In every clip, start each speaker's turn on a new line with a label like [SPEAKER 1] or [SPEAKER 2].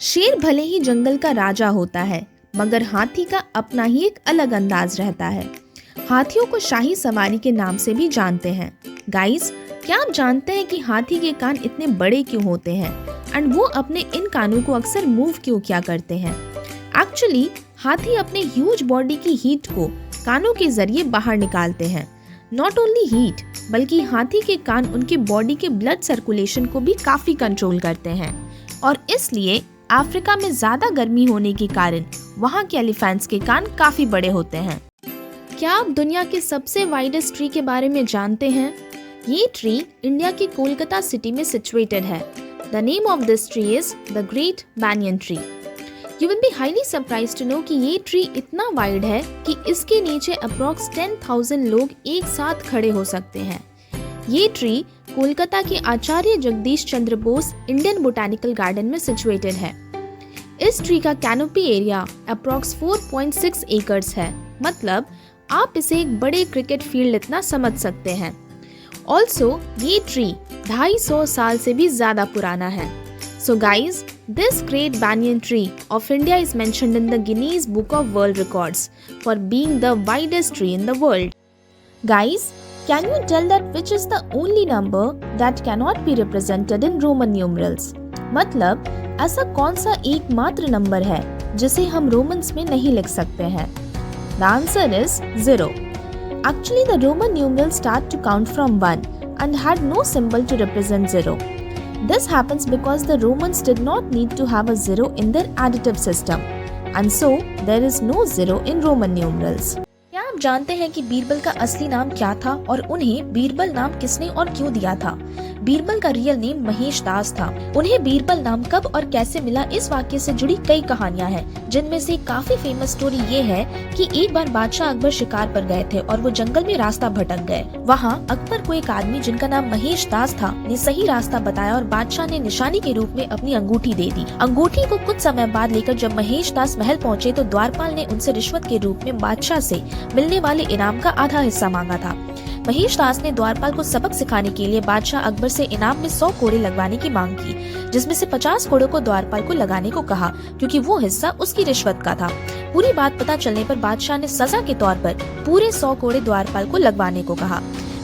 [SPEAKER 1] शेर भले ही जंगल का राजा होता है, मगर हाथी का अपना ही एक अलग अंदाज रहता है। हाथियों को शाही सवारी के नाम से भी जानते हैं। गाइस, क्या आप जानते हैं कि हाथी के कान इतने बड़े क्यों होते हैं एंड वो अपने इन कानों को अक्सर मूव क्यों क्या करते हैं? एक्चुअली हाथी अपने ह्यूज बॉडी की हीट को कानों के जरिए बाहर निकालते हैं। नॉट ओनली हीट, बल्कि हाथी के कान उनके बॉडी के ब्लड सर्कुलेशन को भी काफी कंट्रोल करते हैं और इसलिए अफ्रीका में ज्यादा गर्मी होने के कारण वहाँ के एलिफेंट्स के कान काफी बड़े होते हैं। क्या आप दुनिया के सबसे वाइडेस्ट ट्री के बारे में जानते हैं? ये ट्री इंडिया के कोलकाता सिटी में सिचुएटेड है। The name of this tree is the great banyan tree. You will be highly surprised to know कि ये ट्री इतना वाइड है कि इसके नीचे अप्रॉक्स 10,000 लोग एक साथ खड़े हो सकते हैं। ये ट्री कोलकाता के आचार्य Jagdish Chandra Bose Indian botanical garden में सिचुएटेड है। इस ट्री का कैनोपी एरिया अप्रॉक्स 4.6 एकर्स है, मतलब आप इसे एक बड़े क्रिकेट फील्ड इतना समझ सकते हैं। ऑल्सो ये ट्री 250 साल से भी ज्यादा पुराना है। So guys, this great banyan tree of India is mentioned in the Guinness Book of World Records for being the widest tree in the world. Guys, can you tell that which is the only number that cannot be represented in Roman numerals? मतलब ऐसा कौन सा एकमात्र number है जिसे हम Romans में नहीं लिख सकते हैं? The answer is 0. Actually, the Roman numerals start to count from 1 and had no symbol to represent 0. This happens because the Romans did not need to have a 0 in their additive system, and so there is no 0 in Roman numerals. क्या आप जानते हैं कि बीरबल का असली नाम क्या था और उन्हें बीरबल नाम किसने और क्यों दिया था? बीरबल का रियल नेम महेश दास था। उन्हें बीरबल नाम कब और कैसे मिला, इस वाक्य से जुड़ी कई कहानियां हैं, जिनमें से काफी फेमस स्टोरी ये है कि एक बार बादशाह अकबर शिकार पर गए थे और वो जंगल में रास्ता भटक गए। वहाँ अकबर को एक आदमी जिनका नाम महेश दास था ने सही रास्ता बताया और बादशाह ने निशानी के रूप में अपनी अंगूठी दे दी। अंगूठी को कुछ समय बाद लेकर जब महेश दास महल पहुँचे तो द्वारपाल ने उनसे रिश्वत के रूप में बादशाह से मिलने वाले इनाम का आधा हिस्सा मांगा था। महेश दास ने द्वारपाल को सबक सिखाने के लिए बादशाह अकबर से इनाम में 100 कोड़े लगवाने की मांग की, जिसमें से 50 कोड़ों को द्वारपाल को लगाने को कहा क्योंकि वो हिस्सा उसकी रिश्वत का था। पूरी बात पता चलने पर बादशाह ने सजा के तौर पर पूरे 100 कोड़े द्वारपाल को लगवाने को कहा।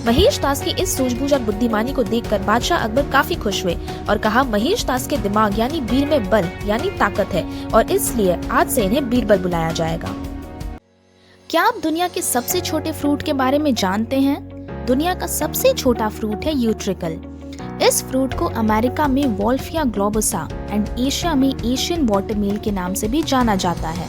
[SPEAKER 1] महेश दास की इस सूझबूझ और बुद्धिमानी को देखकर बादशाह अकबर काफी खुश हुए और कहा, महेश दास के दिमाग यानी बीर में बल यानी ताकत है और इसलिए आज से इन्हें बीरबल बुलाया जाएगा। क्या आप दुनिया के सबसे छोटे फ्रूट के बारे में जानते हैं? दुनिया का सबसे छोटा फ्रूट है यूट्रिकल। इस फ्रूट को अमेरिका में वॉल्फिया ग्लोबोसा एंड एशिया में एशियन वाटरमेल के नाम से भी जाना जाता है।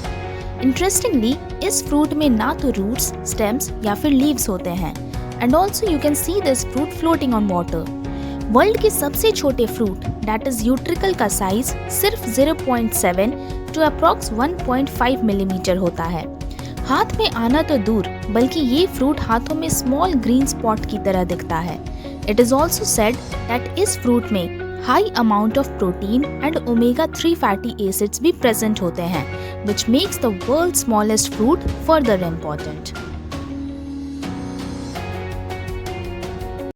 [SPEAKER 1] इंटरेस्टिंगली, इस फ्रूट में ना तो रूट्स, स्टेम्स या फिर लीव्स होते हैं and also you can see this fruit floating on water. World के सबसे छोटे फ्रूट दैट इज यूट्रिकल का साइज सिर्फ 0.7 टू अप्रॉक्स 1.5 मिलीमीटर होता है। हाथ में आना तो दूर, बल्कि ये फ्रूट हाथों में स्मॉल ग्रीन स्पॉट की तरह दिखता है। It is also said that इस फ्रूट में high amount of protein and omega 3 fatty acids भी प्रेजेंट होते हैं, which makes the world smallest fruit further important.